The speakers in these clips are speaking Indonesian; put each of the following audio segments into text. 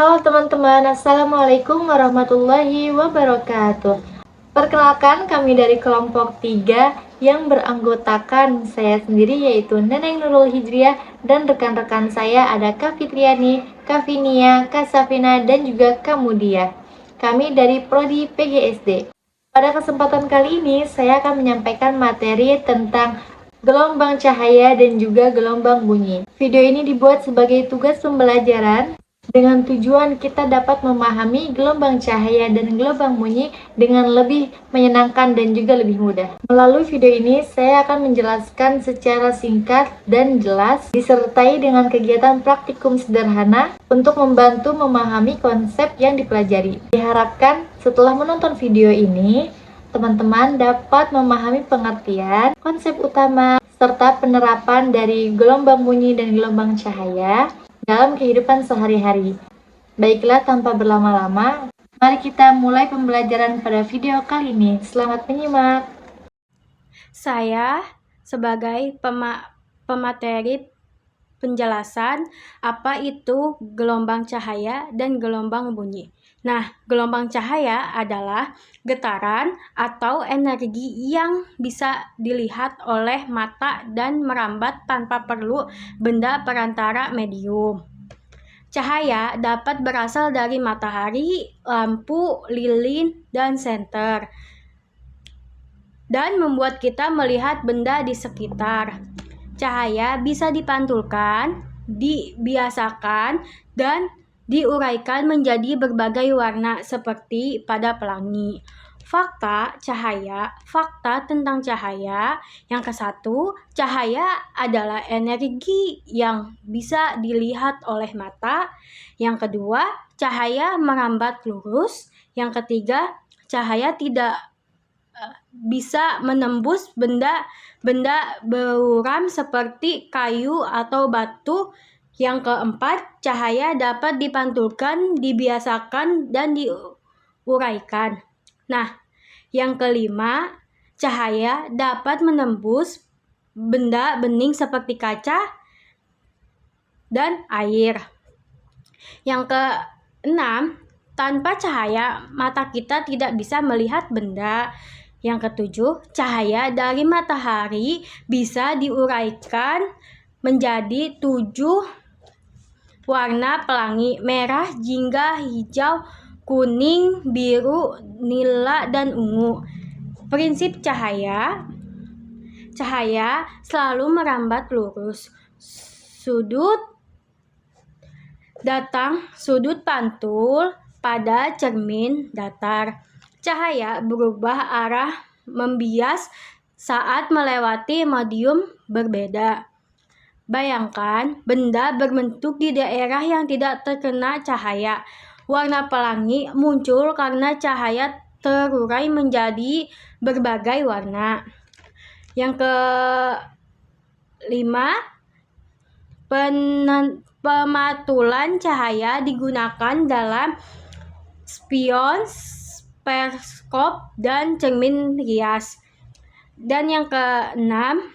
Halo teman-teman, Assalamualaikum warahmatullahi wabarakatuh. Perkenalkan, kami dari kelompok 3 yang beranggotakan saya sendiri yaitu Neneng Nurul Hijriah dan rekan-rekan saya ada Kak Fitriani, Kak Vinia, Kak Safina, dan juga Kak Mudia. Kami dari Prodi PGSD. Pada kesempatan kali ini saya akan menyampaikan materi tentang gelombang cahaya dan juga gelombang bunyi. Video ini dibuat sebagai tugas pembelajaran dengan tujuan kita dapat memahami gelombang cahaya dan gelombang bunyi dengan lebih menyenangkan dan juga lebih mudah. Melalui video ini, saya akan menjelaskan secara singkat dan jelas, disertai dengan kegiatan praktikum sederhana untuk membantu memahami konsep yang dipelajari. Diharapkan setelah menonton video ini, teman-teman dapat memahami pengertian, konsep utama, serta penerapan dari gelombang bunyi dan gelombang cahaya dalam kehidupan sehari-hari. Baiklah, tanpa berlama-lama, mari kita mulai pembelajaran pada video kali ini. Selamat menyimak. Saya sebagai pemateri penjelasan apa itu gelombang cahaya dan gelombang bunyi. Nah, gelombang cahaya adalah getaran atau energi yang bisa dilihat oleh mata dan merambat tanpa perlu benda perantara medium. Cahaya dapat berasal dari matahari, lampu, lilin, dan senter, dan membuat kita melihat benda di sekitar. Cahaya bisa dipantulkan, dibiasakan, dan diuraikan menjadi berbagai warna seperti pada pelangi. Fakta tentang cahaya. Yang ke-1, cahaya adalah energi yang bisa dilihat oleh mata. Yang kedua, cahaya merambat lurus. Yang ketiga, cahaya tidak bisa menembus benda buram seperti kayu atau batu. Yang keempat, cahaya dapat dipantulkan, dibiasakan, dan diuraikan. Nah, yang kelima, cahaya dapat menembus benda bening seperti kaca dan air. Yang keenam, tanpa cahaya mata kita tidak bisa melihat benda. Yang ketujuh, cahaya dari matahari bisa diuraikan menjadi 7 warna pelangi: merah, jingga, hijau, kuning, biru, nila, dan ungu. Prinsip cahaya selalu merambat lurus. Sudut pantul pada cermin datar. Cahaya berubah arah membias saat melewati medium berbeda. Bayangkan benda berbentuk di daerah yang tidak terkena cahaya. Warna pelangi muncul karena cahaya terurai menjadi berbagai warna. Yang kelima, pematulan cahaya digunakan dalam spion, periskop, dan cermin rias. Dan yang keenam,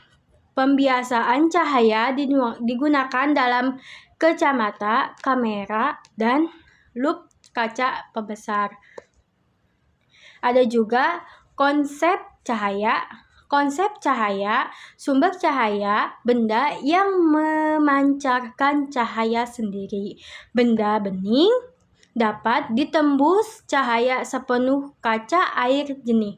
pembiasaan cahaya digunakan dalam kacamata, kamera, dan lup kaca pembesar. Ada juga konsep cahaya, sumber cahaya, benda yang memancarkan cahaya sendiri. Benda bening dapat ditembus cahaya sepenuh kaca air jernih.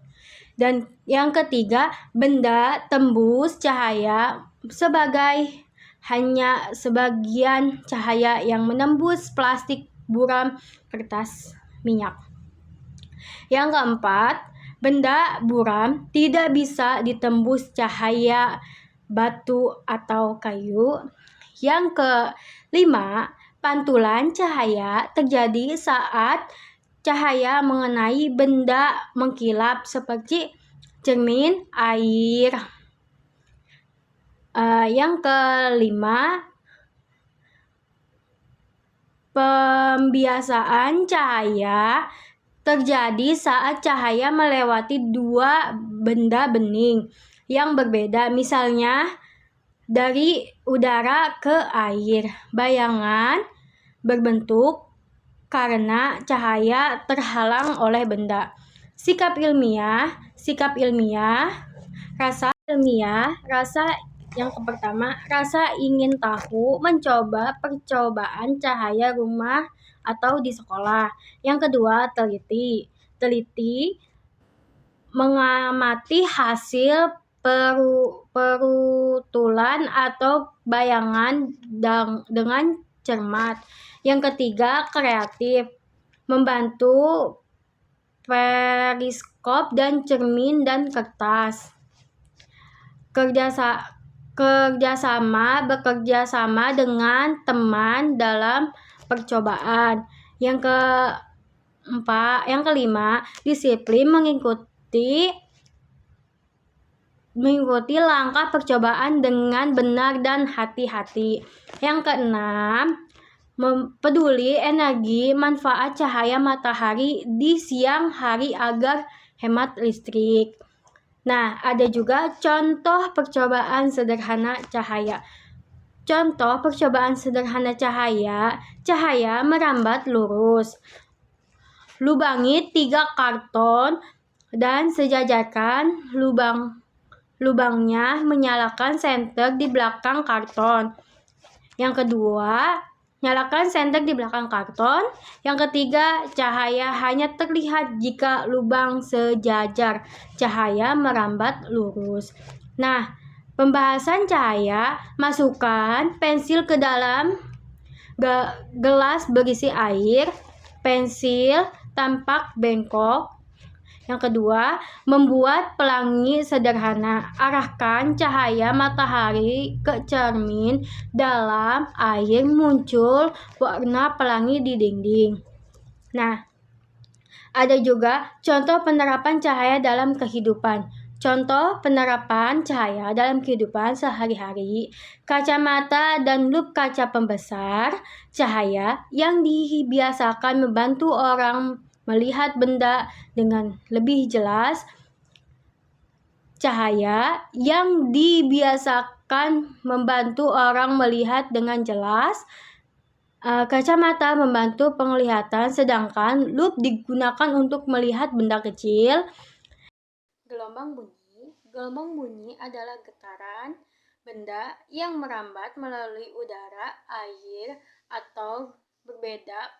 Dan yang ketiga, benda tembus cahaya sebagai hanya sebagian cahaya yang menembus plastik, buram, kertas, minyak. Yang keempat, benda buram tidak bisa ditembus cahaya batu atau kayu. Yang kelima, pantulan cahaya terjadi saat cahaya mengenai benda mengkilap seperti cermin, air. Yang kelima, pembiasaan cahaya terjadi saat cahaya melewati 2 benda bening yang berbeda, misalnya dari udara ke air. Bayangan berbentuk karena cahaya terhalang oleh benda. Sikap ilmiah, rasa yang pertama, rasa ingin tahu, mencoba percobaan cahaya rumah atau di sekolah. Yang kedua, teliti, mengamati hasil perutulan atau bayangan dengan cermat. Yang ketiga, kreatif, membantu periskop dan cermin dan kertas. Bekerja sama dengan teman dalam percobaan. Yang kelima, disiplin mengikuti langkah percobaan dengan benar dan hati-hati. Yang keenam, peduli energi manfaat cahaya matahari di siang hari agar hemat listrik. Nah, ada juga contoh percobaan sederhana cahaya. Contoh percobaan sederhana cahaya merambat lurus. Lubangi 3 karton dan sejajarkan lubangnya, menyalakan senter di belakang karton. Yang kedua, nyalakan senter di belakang karton. Yang ketiga, cahaya hanya terlihat jika lubang sejajar. Cahaya merambat lurus. Nah, pembahasan cahaya, masukkan pensil ke dalam gelas berisi air. Pensil tampak bengkok. Yang kedua, membuat pelangi sederhana. Arahkan cahaya matahari ke cermin. Dalam air muncul warna pelangi di dinding. Nah, ada juga contoh penerapan cahaya dalam kehidupan. Contoh penerapan cahaya dalam kehidupan sehari-hari. Kacamata dan lup kaca pembesar cahaya yang dibiasakan membantu orang melihat benda dengan lebih jelas. Cahaya yang dibiasakan membantu orang melihat dengan jelas. Kacamata membantu penglihatan, sedangkan lup digunakan untuk melihat benda kecil. Gelombang bunyi adalah getaran benda yang merambat melalui udara, air, atau berbeda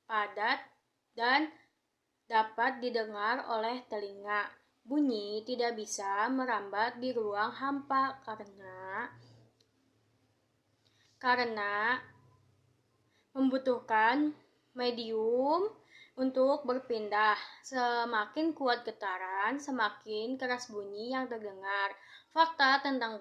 padat dan dapat didengar oleh telinga. Bunyi tidak bisa merambat di ruang hampa karena membutuhkan medium untuk berpindah. Semakin kuat getaran, semakin keras bunyi yang terdengar. Fakta tentang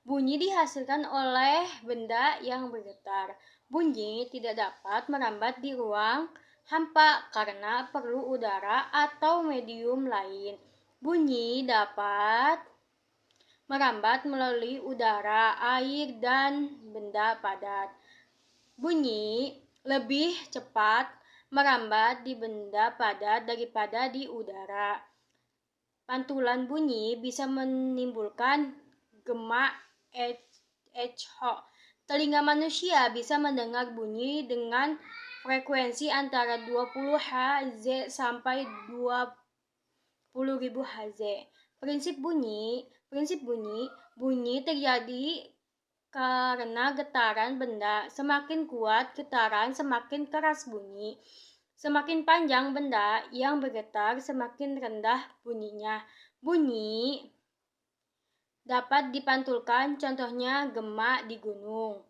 bunyi dihasilkan oleh benda yang bergetar. Bunyi tidak dapat merambat di ruang hampa karena perlu udara atau medium lain. Bunyi dapat merambat melalui udara, air, dan benda padat. Bunyi lebih cepat merambat di benda padat daripada di udara. Pantulan bunyi bisa menimbulkan gema echo. Telinga manusia bisa mendengar bunyi dengan frekuensi antara 20 Hz sampai 20.000 Hz. Prinsip bunyi terjadi karena getaran benda. Semakin kuat getaran, semakin keras bunyi. Semakin panjang benda yang bergetar, semakin rendah bunyinya. Bunyi dapat dipantulkan, contohnya gema di gunung.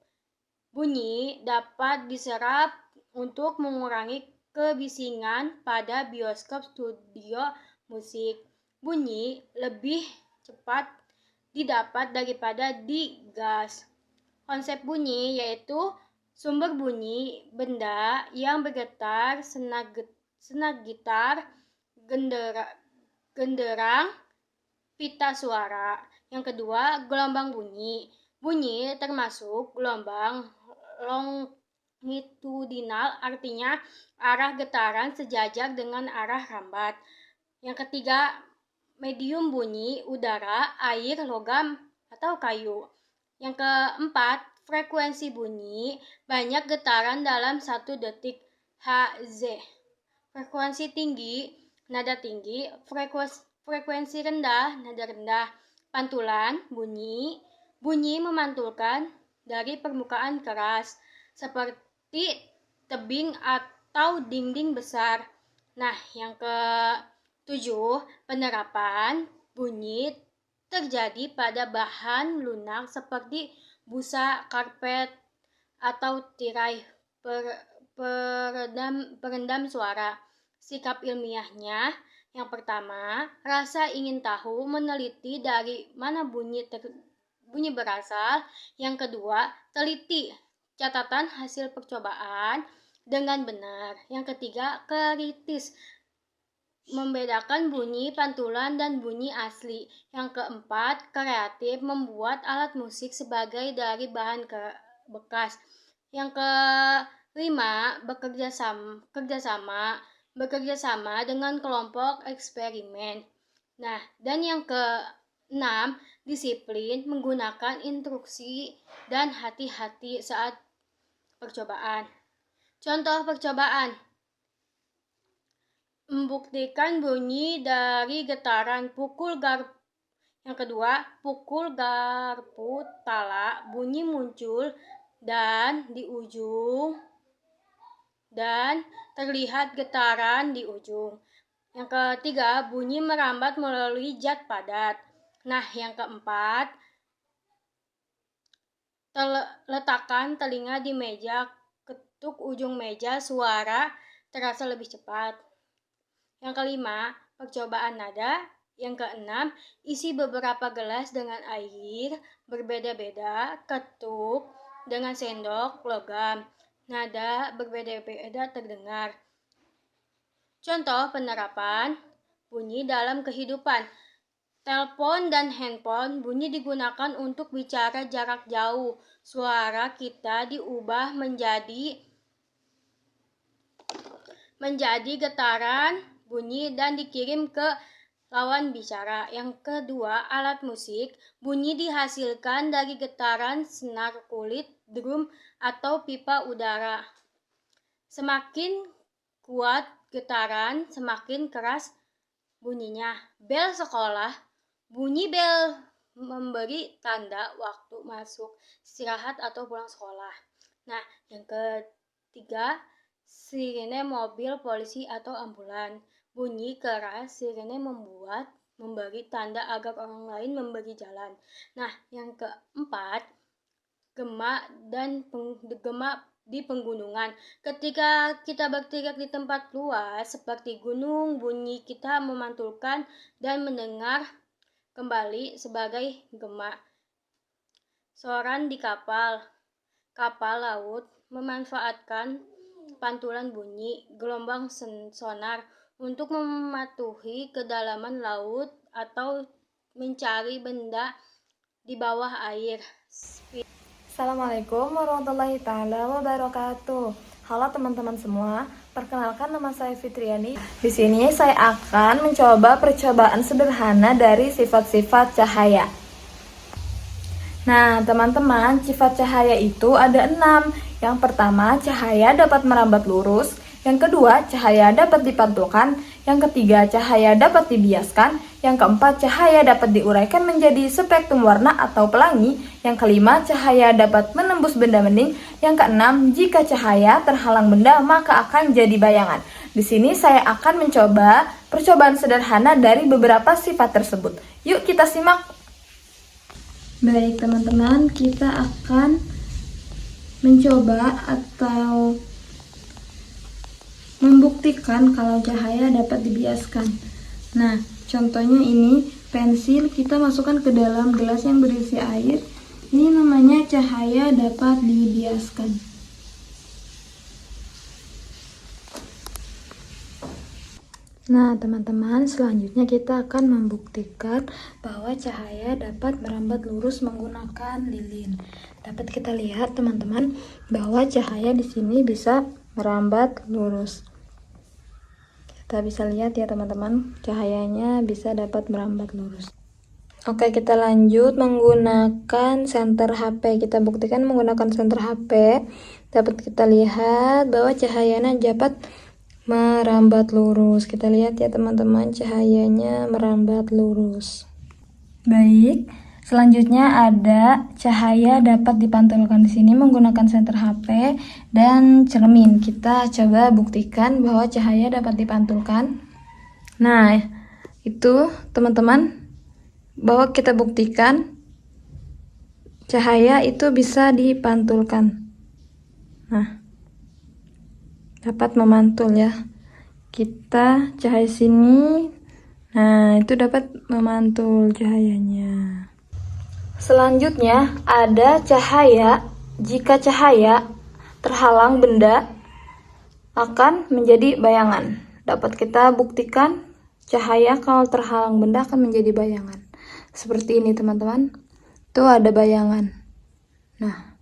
Bunyi dapat diserap untuk mengurangi kebisingan pada bioskop, studio musik. Bunyi lebih cepat didapat daripada di gas. Konsep bunyi yaitu sumber bunyi, benda yang bergetar, senak gitar, genderang, pita suara. Yang kedua, gelombang bunyi. Bunyi termasuk gelombang longitudinal, artinya arah getaran sejajar dengan arah rambat. Yang ketiga, medium bunyi, udara, air, logam, atau kayu. Yang keempat, frekuensi bunyi banyak getaran dalam 1 detik Hz. Frekuensi tinggi, nada tinggi, frekuensi rendah, nada rendah. Pantulan, bunyi memantulkan dari permukaan keras, seperti tebing atau dinding besar. Nah, yang ketujuh, penerapan bunyi terjadi pada bahan lunak seperti busa, karpet, atau tirai perendam suara. Sikap ilmiahnya, yang pertama, rasa ingin tahu, meneliti dari mana bunyi berasal. Yang kedua, teliti catatan hasil percobaan dengan benar. Yang ketiga, kritis, membedakan bunyi pantulan dan bunyi asli. Yang keempat, kreatif, membuat alat musik sebagai dari bahan bekas. Yang kelima, bekerja sama dengan kelompok eksperimen. Nah, dan yang keenam, disiplin, menggunakan instruksi dan hati-hati saat percobaan. Contoh percobaan: membuktikan bunyi dari getaran pukul garpu. Yang kedua, pukul garpu tala, bunyi muncul dan di ujung dan terlihat getaran di ujung. Yang ketiga, bunyi merambat melalui zat padat. Nah, yang keempat, letakkan telinga di meja, ketuk ujung meja, suara terasa lebih cepat. Yang kelima, percobaan nada. Yang keenam, isi beberapa gelas dengan air berbeda-beda, ketuk dengan sendok logam, nada berbeda-beda terdengar. Contoh penerapan bunyi dalam kehidupan. Telepon dan handphone bunyi digunakan untuk bicara jarak jauh. Suara kita diubah menjadi getaran bunyi dan dikirim ke lawan bicara. Yang kedua, alat musik bunyi dihasilkan dari getaran senar kulit, drum, atau pipa udara. Semakin kuat getaran, semakin keras bunyinya. Bel sekolah, bunyi bel memberi tanda waktu masuk, istirahat, atau pulang sekolah. Nah, yang ketiga, sirene mobil polisi atau ambulan. Bunyi keras sirene memberi tanda agar orang lain memberi jalan. Nah, yang keempat, gema di penggunungan. Ketika kita berteriak di tempat luas seperti gunung, bunyi kita memantulkan dan mendengar kembali sebagai gema. Soran di kapal laut memanfaatkan pantulan bunyi gelombang sonar untuk mematuhi kedalaman laut atau mencari benda di bawah air. Assalamualaikum warahmatullahi taala wabarakatuh. Halo teman-teman semua, perkenalkan nama saya Fitriani. Di sini saya akan mencoba percobaan sederhana dari sifat-sifat cahaya. Nah, teman-teman, sifat cahaya itu ada 6. Yang pertama, cahaya dapat merambat lurus. Yang kedua, cahaya dapat dipantulkan. Yang ketiga, cahaya dapat dibiaskan. Yang keempat, cahaya dapat diuraikan menjadi spektrum warna atau pelangi. Yang kelima, cahaya dapat menembus benda bening. Yang keenam, jika cahaya terhalang benda, maka akan jadi bayangan. Di sini saya akan mencoba percobaan sederhana dari beberapa sifat tersebut. Yuk kita simak. Baik teman-teman, kita akan mencoba atau membuktikan kalau cahaya dapat dibiaskan. Nah, contohnya ini pensil kita masukkan ke dalam gelas yang berisi air. Ini namanya cahaya dapat dibiaskan. Nah, teman-teman, selanjutnya kita akan membuktikan bahwa cahaya dapat merambat lurus menggunakan lilin. Dapat kita lihat, teman-teman, bahwa cahaya di sini bisa merambat lurus. Kita bisa lihat ya teman-teman, cahayanya bisa dapat merambat lurus. Oke, kita lanjut menggunakan senter HP. Kita buktikan menggunakan senter HP. Dapat kita lihat bahwa cahayanya dapat merambat lurus. Kita lihat ya teman-teman, cahayanya merambat lurus. Baik, selanjutnya ada cahaya dapat dipantulkan di sini menggunakan senter HP dan cermin. Kita coba buktikan bahwa cahaya dapat dipantulkan. Nah, itu teman-teman, bahwa kita buktikan cahaya itu bisa dipantulkan. Nah, dapat memantul ya. Kita cahaya sini, nah itu dapat memantul cahayanya. Selanjutnya ada cahaya. Jika cahaya terhalang benda akan menjadi bayangan. Dapat kita buktikan cahaya kalau terhalang benda akan menjadi bayangan. Seperti ini teman-teman. Tuh ada bayangan. Nah,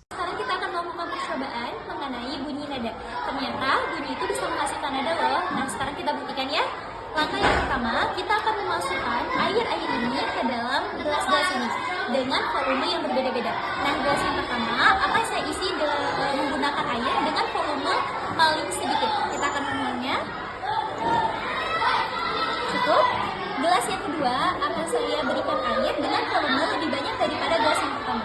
sekarang kita akan melakukan percobaan mengenai bunyi nada. Ternyata bunyi itu bisa menghasilkan nada loh. Nah, sekarang kita buktikan ya. Langkah yang pertama, kita akan memasukkan air-air ini ke dalam gelas-gelas ini dengan volume yang berbeda-beda. Nah, gelas yang pertama akan saya isi menggunakan air dengan volume paling sedikit. Kita akan mengulanginya. Cukup. Gelas yang kedua akan saya berikan air dengan volume lebih banyak daripada gelas yang pertama.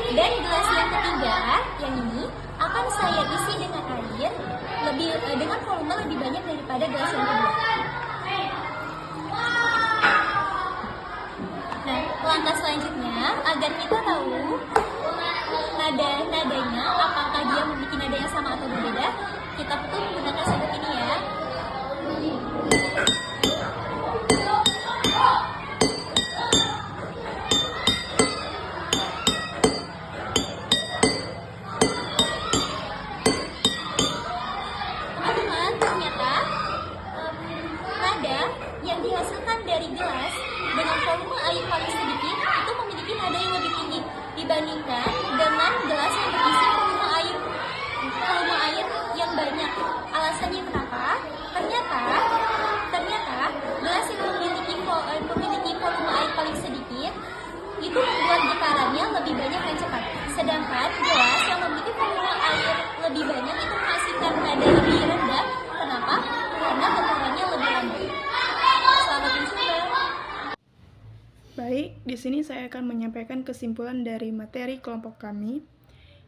Dan gelas yang ketiga, yang ini akan saya isi dengan air dengan volume lebih banyak daripada gelas yang kedua. Nah, langkah selanjutnya agar kita tahu nadanya apakah dia memiliki nada yang sama atau berbeda, kita tutup menggunakan sabuk ini ya. Teman-teman, ternyata nada yang dihasilkan dari gelas dengan volume air paling sedikit itu memiliki nada yang lebih tinggi dibandingkan dengan gelas yang berisi volume air yang banyak. Alasannya kenapa? Ternyata gelas yang memiliki volume air paling sedikit itu membuat getarannya lebih banyak dan cepat. Sedangkan gelas yang memiliki volume air lebih banyak itu menghasilkan nada lebih rendah. Kenapa? Karena getarannya lebih lambat. Selamat mencoba. Baik, di sini saya akan menyampaikan kesimpulan dari materi kelompok kami,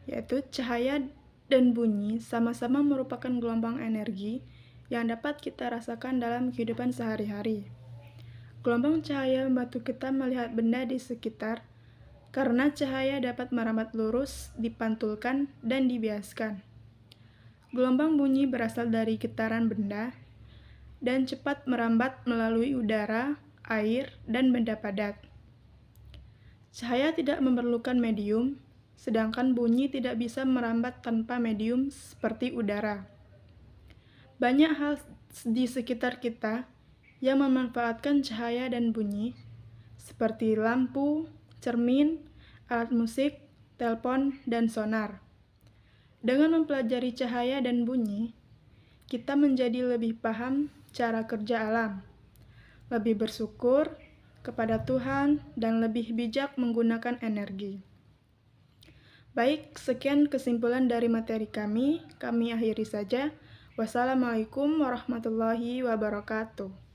yaitu cahaya dan bunyi sama-sama merupakan gelombang energi yang dapat kita rasakan dalam kehidupan sehari-hari. Gelombang cahaya membantu kita melihat benda di sekitar, karena cahaya dapat merambat lurus, dipantulkan, dan dibiaskan. Gelombang bunyi berasal dari getaran benda, dan cepat merambat melalui udara, air, dan benda padat. Cahaya tidak memerlukan medium, sedangkan bunyi tidak bisa merambat tanpa medium seperti udara. Banyak hal di sekitar kita yang memanfaatkan cahaya dan bunyi, seperti lampu, cermin, alat musik, telepon, dan sonar. Dengan mempelajari cahaya dan bunyi, kita menjadi lebih paham cara kerja alam, lebih bersyukur kepada Tuhan, dan lebih bijak menggunakan energi. Baik, sekian kesimpulan dari materi kami akhiri saja. Wassalamualaikum warahmatullahi wabarakatuh.